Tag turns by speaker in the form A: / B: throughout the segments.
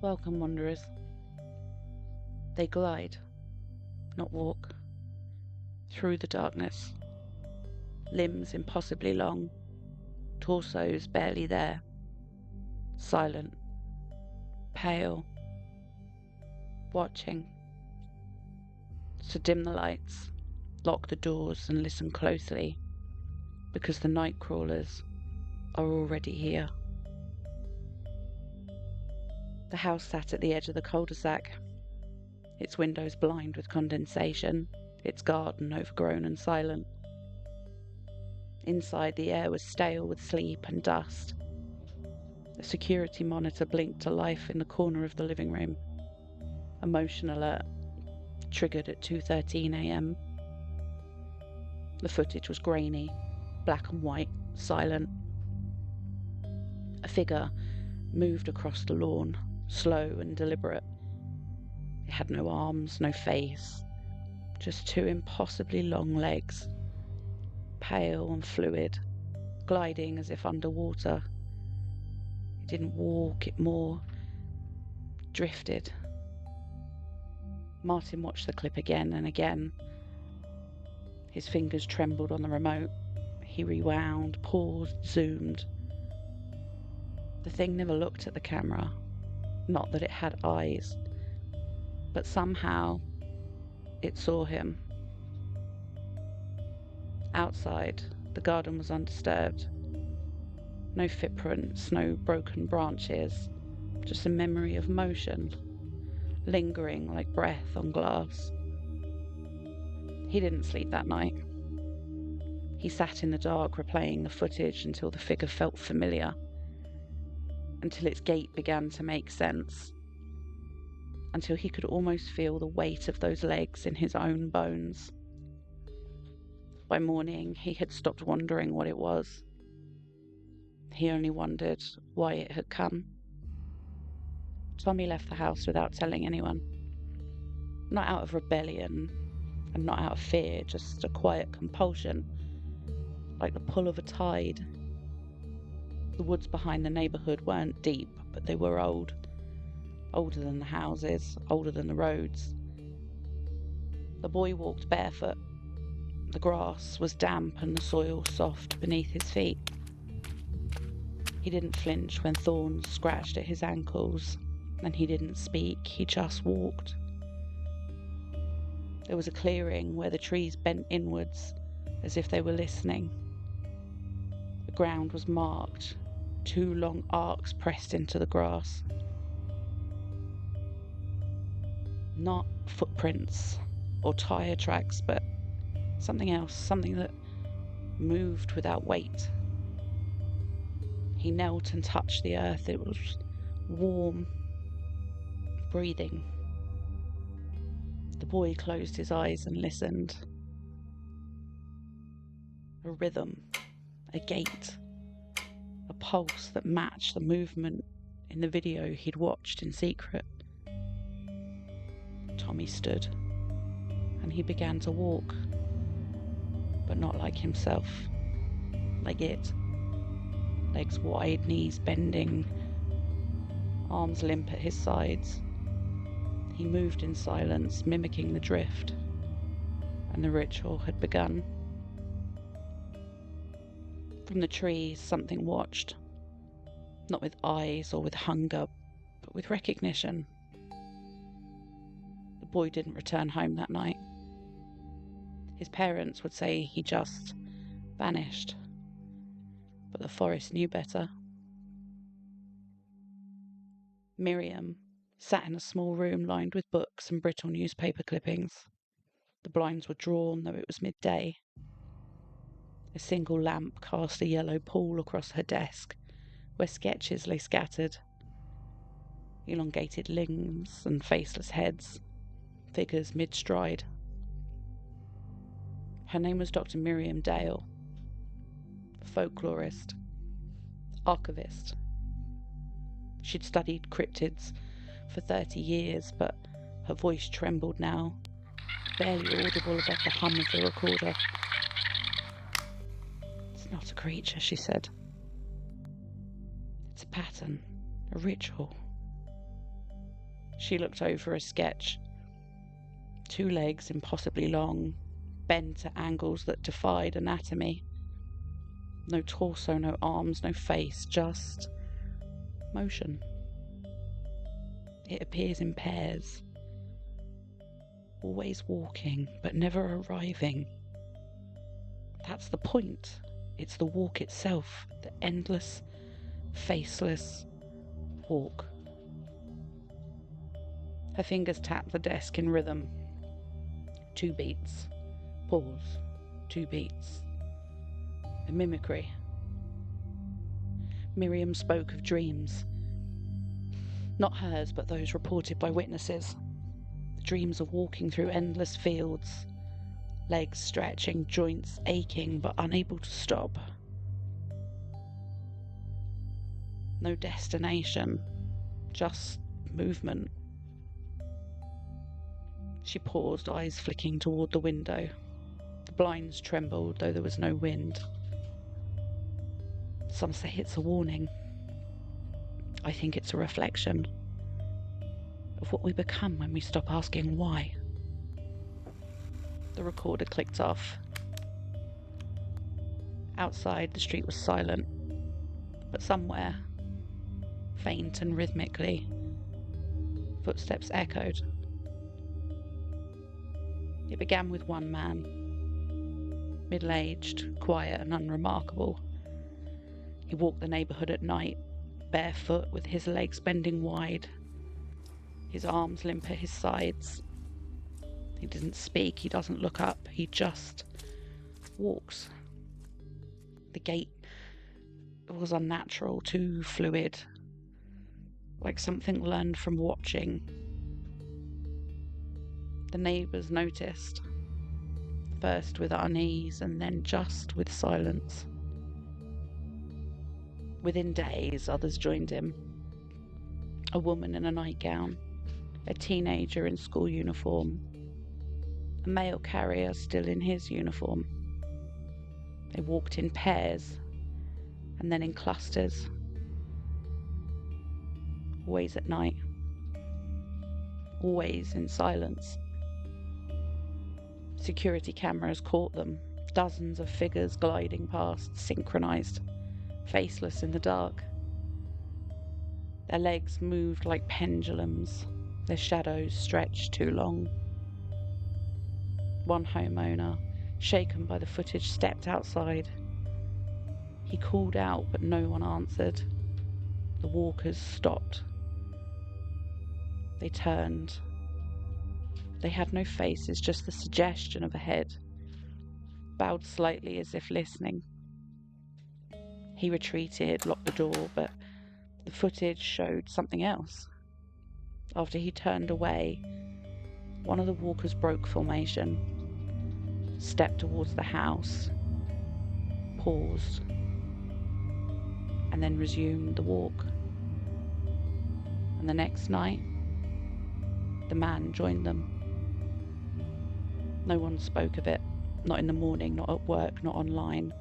A: Welcome, wanderers. They glide, not walk, through the darkness, limbs impossibly long, torsos barely there, silent, pale, watching. So dim the lights, lock the doors and listen closely, because the nightcrawlers are already here. The house sat at the edge of the cul-de-sac, its windows blind with condensation, its garden overgrown and silent. Inside, the air was stale with sleep and dust. A security monitor blinked to life in the corner of the living room. A motion alert, triggered at 2:13 a.m. The footage was grainy, black and white, silent. A figure moved across the lawn, slow and deliberate. It had no arms, no face, just two impossibly long legs, pale and fluid, gliding as if underwater. It didn't walk, it more drifted. Martin watched the clip again and again. His fingers trembled on the remote. He rewound, paused, zoomed. The thing never looked at the camera. Not that it had eyes, but somehow it saw him. Outside, the garden was undisturbed. No footprints, no broken branches, just a memory of motion, lingering like breath on glass. He didn't sleep that night. He sat in the dark replaying the footage until the figure felt familiar, until its gait began to make sense, until he could almost feel the weight of those legs in his own bones. By morning, he had stopped wondering what it was. He only wondered why it had come. Tommy left the house without telling anyone. Not out of rebellion, and not out of fear, just a quiet compulsion, like the pull of a tide. The woods behind the neighbourhood weren't deep, but they were old. Older than the houses, older than the roads. The boy walked barefoot. The grass was damp and the soil soft beneath his feet. He didn't flinch when thorns scratched at his ankles, and he didn't speak, he just walked. There was a clearing where the trees bent inwards, as if they were listening. The ground was marked, two long arcs pressed into the grass. Not footprints or tyre tracks, but something else, something that moved without weight. He knelt and touched the earth. It was warm, breathing. The boy closed his eyes and listened. A rhythm, a gait, a pulse that matched the movement in the video he'd watched in secret. Tommy stood, and he began to walk, but not like himself, like it. Legs wide, knees bending, arms limp at his sides. He moved in silence, mimicking the drift, and the ritual had begun. From the trees, something watched, not with eyes or with hunger, but with recognition. The boy didn't return home that night. His parents would say he just vanished, but the forest knew better. Miriam sat in a small room lined with books and brittle newspaper clippings. The blinds were drawn, though it was midday. A single lamp cast a yellow pool across her desk, where sketches lay scattered. Elongated limbs and faceless heads, figures mid-stride. Her name was Dr. Miriam Dale, folklorist, archivist. She'd studied cryptids for 30 years, but her voice trembled now, barely audible above the hum of the recorder. It's not a creature, she said. It's a pattern, a ritual. She looked over a sketch. 2 legs, impossibly long, bent at angles that defied anatomy. No torso, no arms, no face, just motion. It appears in pairs, always walking, but never arriving. That's the point. It's the walk itself, the endless, faceless walk. Her fingers tap the desk in rhythm. 2 beats. Pause. 2 beats. A mimicry. Miriam spoke of dreams. Not hers, but those reported by witnesses. Dreams of walking through endless fields, legs stretching, joints aching, but unable to stop. No destination, just movement. She paused, eyes flicking toward the window. The blinds trembled, though there was no wind. Some say it's a warning. I think it's a reflection of what we become when we stop asking why. The recorder clicked off. Outside, the street was silent, but somewhere, faint and rhythmically, footsteps echoed. It began with one man, middle-aged, quiet and unremarkable. He walked the neighbourhood at night, barefoot, with his legs bending wide, his arms limp at his sides. He didn't speak, he doesn't look up, he just walks. The gait was unnatural, too fluid, like something learned from watching. The neighbours noticed, first with unease and then just with silence. Within days, others joined him. A woman in a nightgown, a teenager in school uniform, a mail carrier still in his uniform. They walked in pairs and then in clusters, always at night, always in silence. Security cameras caught them, dozens of figures gliding past, synchronized, faceless in the dark. Their legs moved like pendulums, their shadows stretched too long. One homeowner, shaken by the footage, stepped outside. He called out, but no one answered. The walkers stopped. They turned. They had no faces, just the suggestion of a head, bowed slightly as if listening. He retreated, locked the door, but the footage showed something else. After he turned away, one of the walkers broke formation, stepped towards the house, paused, and then resumed the walk. And the next night, the man joined them. No one spoke of it, not in the morning, not at work, not online.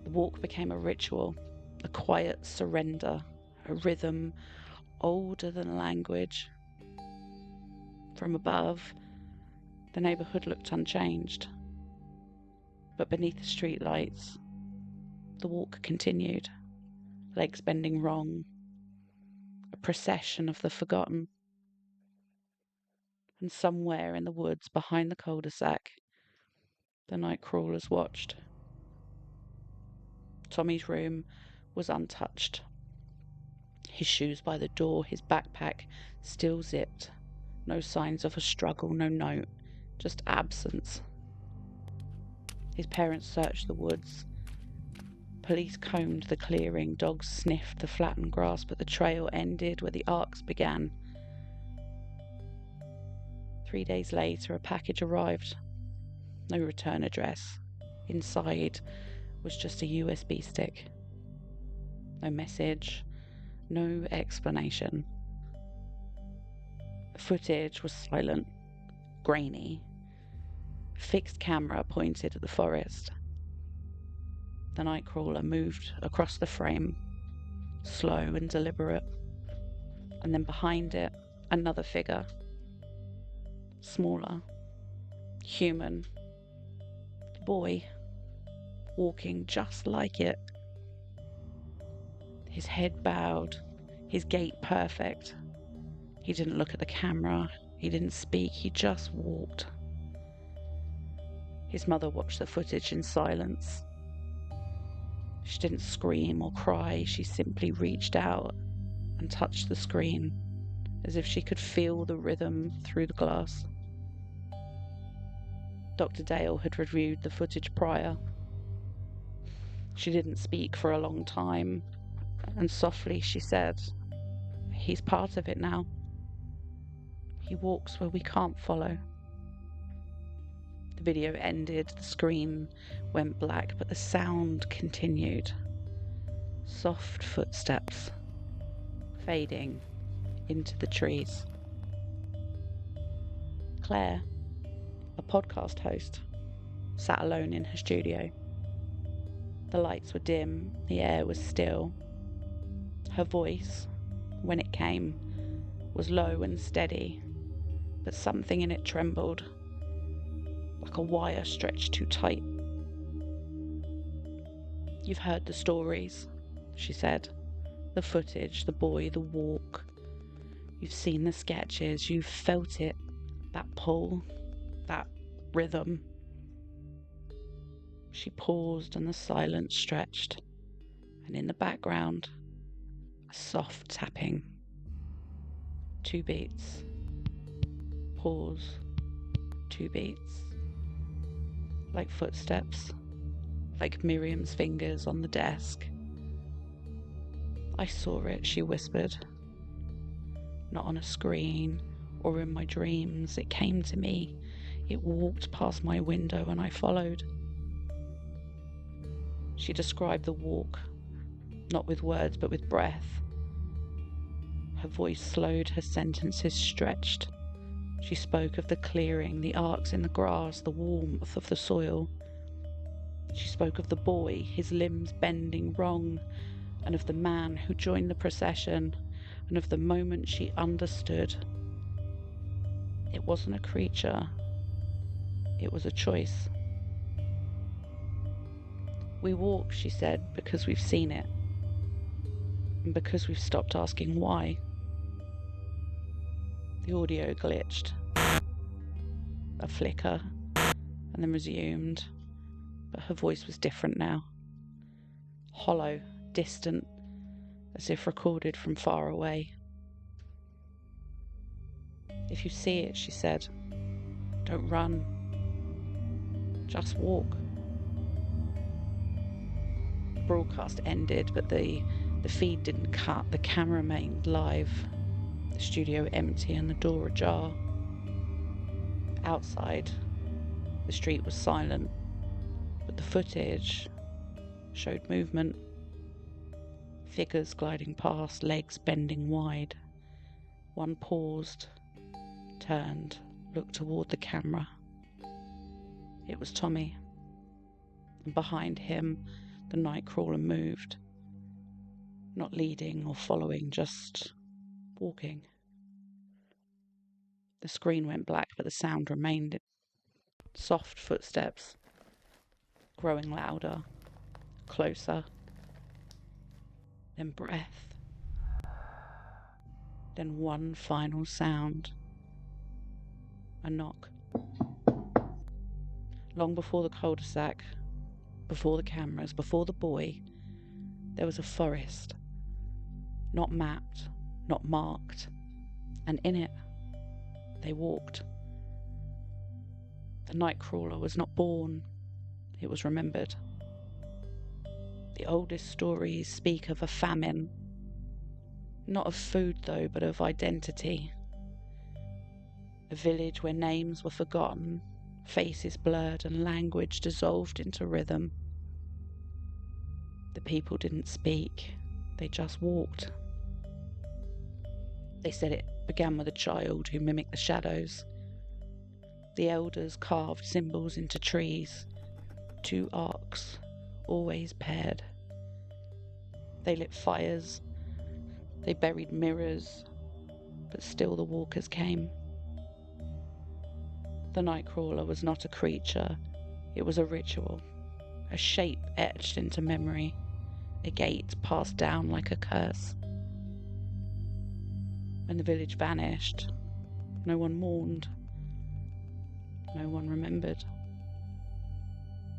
A: The walk became a ritual, a quiet surrender, a rhythm older than language. From above, the neighbourhood looked unchanged. But beneath the street lights, the walk continued, legs bending wrong, a procession of the forgotten. And somewhere in the woods behind the cul-de-sac, the nightcrawlers watched. Tommy's room was untouched. His shoes by the door, his backpack still zipped. No signs of a struggle, no note, just absence. His parents searched the woods. Police combed the clearing, dogs sniffed the flattened grass, but the trail ended where the arcs began. 3 days later, a package arrived. No return address. Inside was just a USB stick. No message, no explanation. The footage was silent, grainy. Fixed camera pointed at the forest. The nightcrawler moved across the frame, slow and deliberate, and then behind it, Another figure, smaller, human, boy, walking just like it. His head bowed, his gait perfect. He didn't look at the camera, he didn't speak, he just walked. His mother watched the footage in silence. She didn't scream or cry, she simply reached out and touched the screen as if she could feel the rhythm through the glass. Dr. Dale had reviewed the footage prior. She didn't speak for a long time, and softly she said, "He's part of it now. He walks where we can't follow." The video ended, the screen went black, but the sound continued. Soft footsteps, fading into the trees. Claire, a podcast host, sat alone in her studio. The lights were dim, the air was still. Her voice, when it came, was low and steady, but something in it trembled, like a wire stretched too tight. "You've heard the stories," she said. "The footage, the boy, the walk. You've seen the sketches, you've felt it, that pull, that rhythm." She paused and the silence stretched, and in the background, a soft tapping. 2 beats. Pause. 2 beats. Like footsteps, like Miriam's fingers on the desk. "I saw it," she whispered. "Not on a screen or in my dreams. It came to me. It walked past my window and I followed." She described the walk, not with words but with breath. Her voice slowed, her sentences stretched. She spoke of the clearing, the arcs in the grass, the warmth of the soil. She spoke of the boy, his limbs bending wrong, and of the man who joined the procession, and of the moment she understood. It wasn't a creature, it was a choice. "We walk," she said, "because we've seen it, and because we've stopped asking why." The audio glitched. A flicker, and then resumed, but her voice was different now. Hollow, distant, as if recorded from far away. "If you see it," she said, "don't run. Just walk." The broadcast ended, but the feed didn't cut. The camera remained live. The studio empty and the door ajar. Outside, the street was silent, but the footage showed movement. Figures gliding past, legs bending wide. One paused, turned, looked toward the camera. It was Tommy, and behind him the nightcrawler moved, not leading or following, just walking. The screen went black, but the sound remained. Soft footsteps, growing louder, closer. Then breath. Then one final sound. A knock. Long before the cul-de-sac, before the cameras, before the boy, there was a forest. Not mapped, not marked. And in it, they walked. The nightcrawler was not born, it was remembered. The oldest stories speak of a famine. Not of food though, but of identity. A village where names were forgotten, faces blurred and language dissolved into rhythm. The people didn't speak, they just walked. They said it began with a child who mimicked the shadows. The elders carved symbols into trees, 2 arcs, always paired. They lit fires, they buried mirrors, but still the walkers came. The nightcrawler was not a creature, it was a ritual, a shape etched into memory, a gate passed down like a curse. When the village vanished, no one mourned, no one remembered,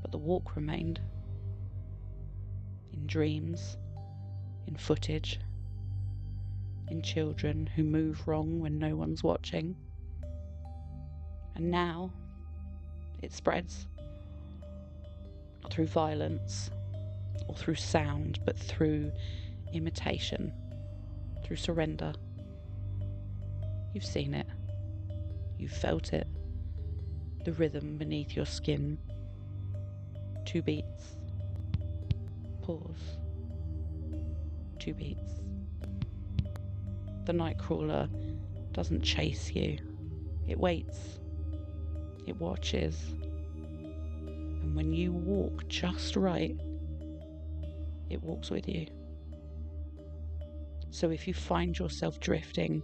A: but the walk remained. In dreams, in footage, in children who move wrong when no one's watching. And now it spreads, not through violence or through sound, but through imitation, through surrender. You've seen it, you've felt it, the rhythm beneath your skin. 2 beats, pause, 2 beats. The nightcrawler doesn't chase you, it waits, it watches, and when you walk just right, it walks with you. So if you find yourself drifting,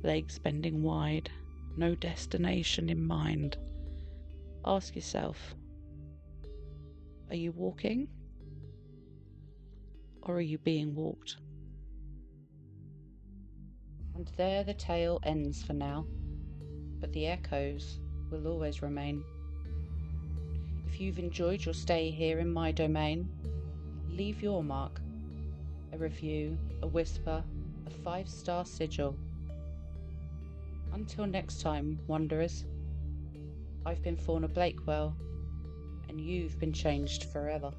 A: legs bending wide, no destination in mind, ask yourself, are you walking? Or are you being walked? And there the tale ends for now, but the echoes will always remain. If you've enjoyed your stay here in my domain, leave your mark, a review, a whisper, a 5-star sigil. Until next time, wanderers, I've been Fauna Blakewell, and you've been changed forever.